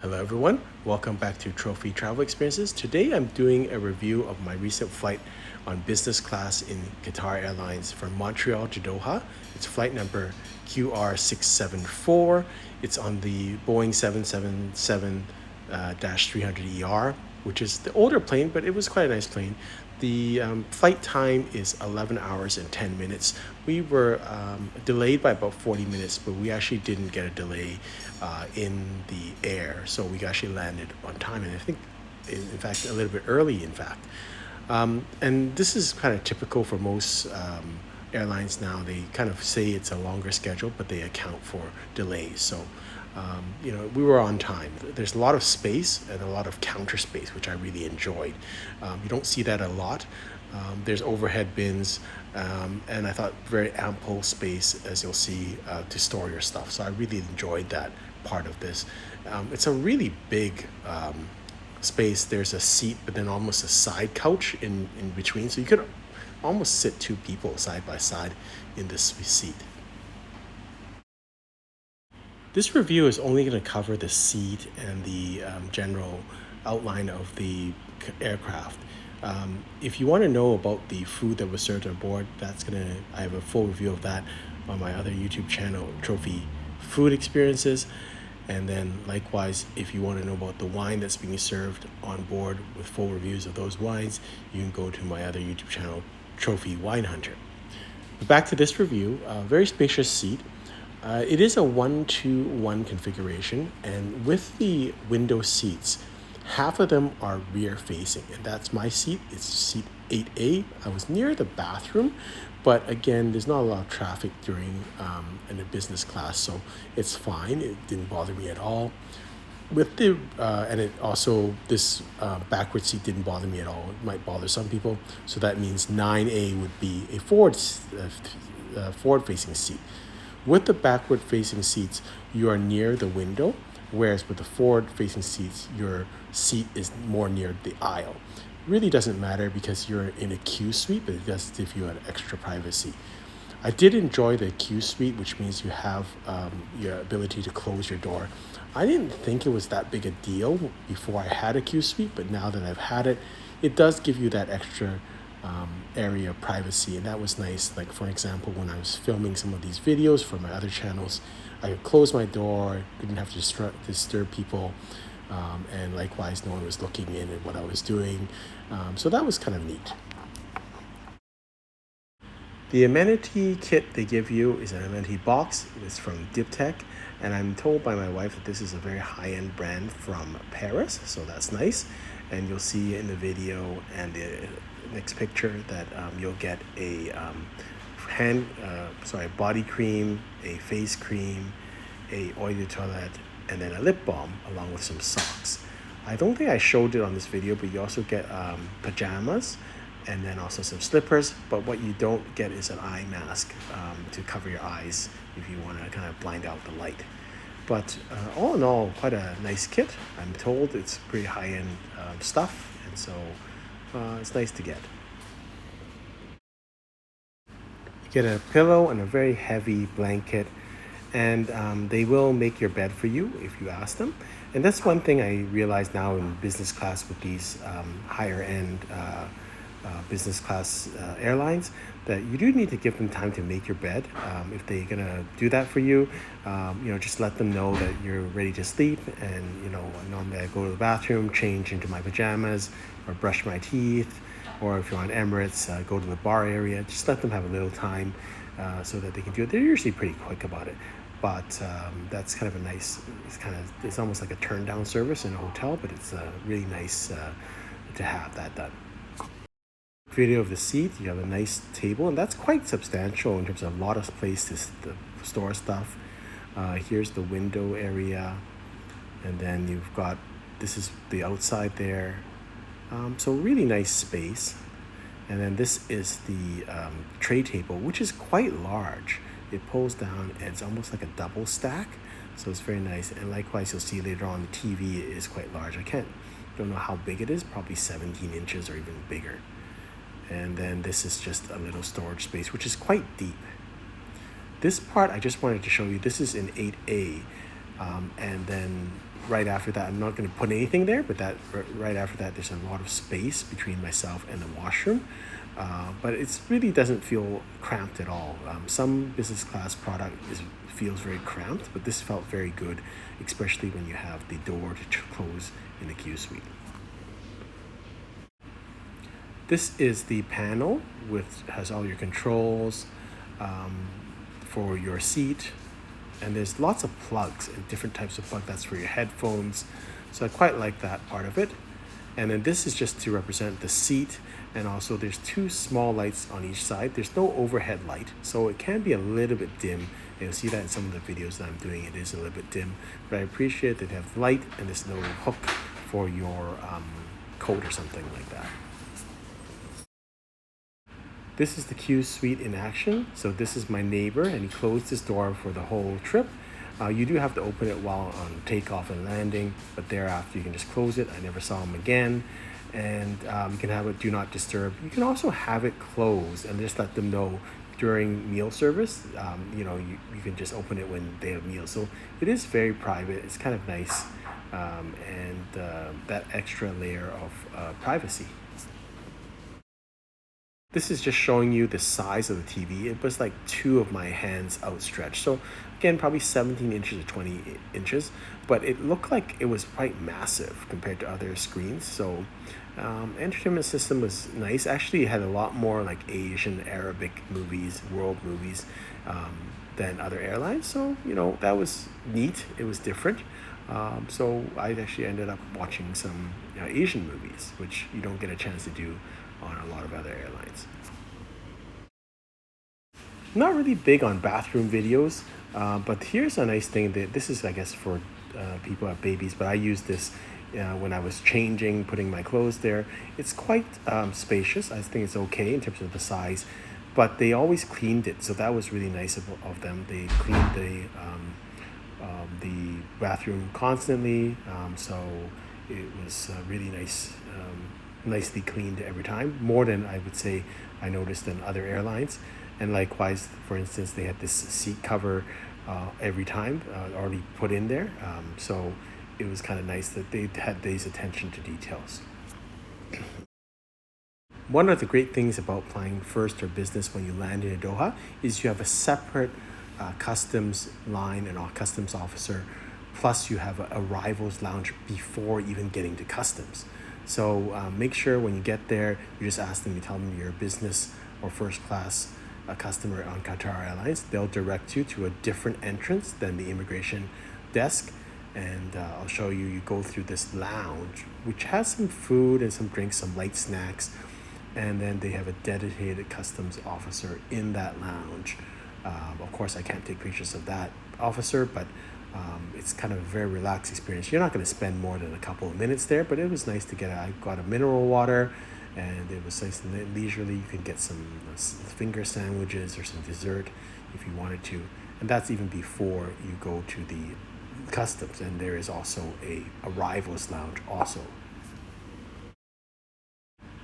Hello everyone, welcome back to Trophy Travel Experiences. Today I'm doing a review of my recent flight on business class in Qatar Airways from Montreal to Doha. It's flight number QR674. It's on the Boeing 777-300ER, which is the older plane, but it was quite a nice plane. The flight time is 11 hours and 10 minutes. We were delayed by about 40 minutes, but we actually didn't get a delay in the air. So we actually landed on time, and I think, in fact, a little bit early, in fact. And this is kind of typical for most airlines now. They kind of say it's a longer schedule, but they account for delays. So we were on time. There's a lot of space and a lot of counter space, which I really enjoyed. You don't see that a lot. There's overhead bins, and I thought very ample space, as you'll see, to store your stuff. So I really enjoyed that part of this. It's a really big space. There's a seat, but then almost a side couch in between. So you could almost sit two people side by side in this seat. This review is only going to cover the seat and the general outline of the aircraft. If you want to know about the food that was served on board, I have a full review of that on my other YouTube channel, Trophy Food Experiences. And then likewise, if you want to know about the wine that's being served on board with full reviews of those wines, you can go to my other YouTube channel, Trophy Wine Hunter. But back to this review, very spacious seat. It is a 1-2-1 configuration, and with the window seats, half of them are rear facing, and that's my seat. It's seat 8A. I was near the bathroom, but again, there's not a lot of traffic during in a business class, so it's fine. It didn't bother me at all. With the and it also this backward seat didn't bother me at all. It might bother some people, so that means 9A would be a forward facing seat. With the backward facing seats, you are near the window, whereas with the forward facing seats, your seat is more near the aisle. Really doesn't matter because you're in a Q suite, but it does give you an extra privacy. I did enjoy the Q suite, which means you have your ability to close your door. I didn't think it was that big a deal before I had a Q suite, but now that I've had it, it does give you that extra area of privacy, and that was nice. Like, for example, when I was filming some of these videos for my other channels, I could close my door, didn't have to disturb people, and likewise no one was looking in at what I was doing, so that was kind of neat. The amenity kit they give you is an amenity box. It's from Diptech, and I'm told by my wife that this is a very high-end brand from Paris, so that's nice. And you'll see in the video and the next picture that you'll get a body cream, a face cream, a eau de toilette, and then a lip balm along with some socks. I don't think I showed it on this video, but you also get pajamas and then also some slippers. But what you don't get is an eye mask to cover your eyes if you want to kind of blind out the light. But all in all, quite a nice kit. I'm told it's pretty high-end stuff, and so it's nice to get. You get a pillow and a very heavy blanket, and they will make your bed for you if you ask them. And that's one thing I realize now in business class with these higher-end business class airlines, that you do need to give them time to make your bed. If they're gonna do that for you, just let them know that you're ready to sleep. And normally I go to the bathroom, change into my pajamas, or brush my teeth, or if you're on Emirates, go to the bar area. Just let them have a little time so that they can do it. They're usually pretty quick about it, but that's kind of a nice. It's almost like a turn down service in a hotel, but it's really nice to have that done. Video of the seat, you have a nice table, and that's quite substantial in terms of a lot of place to store stuff. Here's the window area, and then you've got, this is the outside there, so really nice space. And then this is the tray table, which is quite large. It pulls down and it's almost like a double stack, so it's very nice. And likewise, you'll see later on the TV is quite large. Don't know how big it is, probably 17 inches or even bigger. And then this is just a little storage space, which is quite deep. This part I just wanted to show you. This is in 8A, and then right after that, I'm not going to put anything there, but that right after that, there's a lot of space between myself and the washroom. But it really doesn't feel cramped at all. Some business class product feels very cramped, but this felt very good, especially when you have the door to close in the Q suite. This is the panel with has all your controls for your seat, and there's lots of plugs and different types of plug. That's for your headphones, so I quite like that part of it. And then this is just to represent the seat, and also there's two small lights on each side. There's no overhead light, so it can be a little bit dim, and you'll see that in some of the videos that I'm doing. It is a little bit dim, but I appreciate that they have light and there's no hook for your coat or something like that. This is the Q suite in action. So this is my neighbor, and he closed his door for the whole trip. You do have to open it while on takeoff and landing, but thereafter you can just close it. I never saw him again. And you can have it do not disturb. You can also have it closed and just let them know during meal service. You can just open it when they have meals. So it is very private. It's kind of nice, and that extra layer of privacy. This is just showing you the size of the TV. It was like two of my hands outstretched. So again, probably 17 inches or 20 inches, but it looked like it was quite massive compared to other screens. So entertainment system was nice. Actually, it had a lot more like Asian, Arabic movies, world movies than other airlines. So, that was neat. It was different. So I actually ended up watching some Asian movies, which you don't get a chance to do on a lot of other airlines. Not really big on bathroom videos, but here's a nice thing that this is, I guess, for people who have babies, but I use this when I was changing, putting my clothes there. It's quite spacious. I think it's okay in terms of the size, but they always cleaned it, so that was really nice of them. They cleaned the bathroom constantly, so it was really nice. Nicely cleaned every time, more than I would say I noticed in other airlines. And likewise, for instance, they had this seat cover every time already put in there, so it was kind of nice that they had these attention to details. One of the great things about flying first or business when you land in Doha is you have a separate customs line and a customs officer, plus you have a arrivals lounge before even getting to customs. So make sure when you get there, you just ask them, you tell them you're a business or first class customer on Qatar Airlines. They'll direct you to a different entrance than the immigration desk. And I'll show you, you go through this lounge, which has some food and some drinks, some light snacks. And then they have a dedicated customs officer in that lounge. Of course, I can't take pictures of that officer, but it's kind of a very relaxed experience. You're not going to spend more than a couple of minutes there, but it was nice to get I got a mineral water, and it was nice and leisurely. You can get some finger sandwiches or some dessert if you wanted to, and that's even before you go to the customs. And there is also a arrivals lounge also.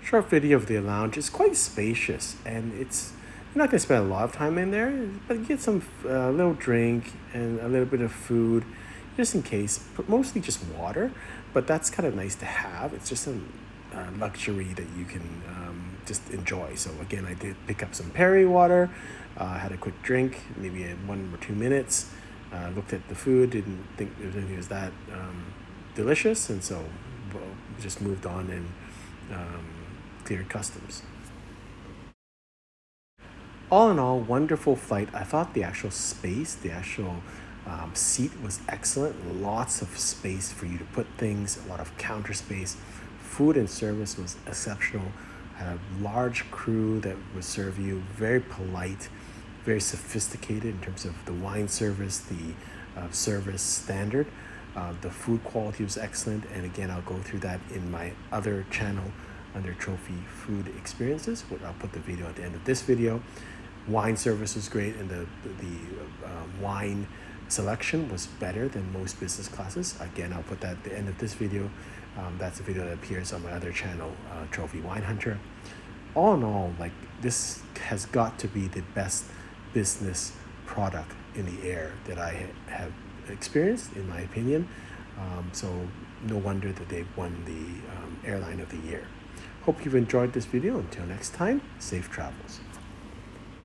Short video of the lounge. It's quite spacious, and you're not going to spend a lot of time in there, but you get some little drink and a little bit of food, just in case, but mostly just water. But that's kind of nice to have. It's just a luxury that you can just enjoy. So again, I did pick up some Perry water, had a quick drink, maybe in 1 or 2 minutes, looked at the food, didn't think there was anything was that delicious, and so just moved on and cleared customs. All in all, wonderful flight. I thought the actual space, the actual seat was excellent. Lots of space for you to put things, a lot of counter space. Food and service was exceptional. Had a large crew that would serve you, very polite, very sophisticated in terms of the wine service, the service standard. The food quality was excellent. And again, I'll go through that in my other channel under Trophy Food Experiences. I'll put the video at the end of this video. Wine service was great, and the wine selection was better than most business classes. Again, I'll put that at the end of this video. That's a video that appears on my other channel, Trophy Wine Hunter. All in all, like, this has got to be the best business product in the air that I have experienced, in my opinion. So no wonder that they won the Airline of the Year. Hope you've enjoyed this video. Until next time, safe travels.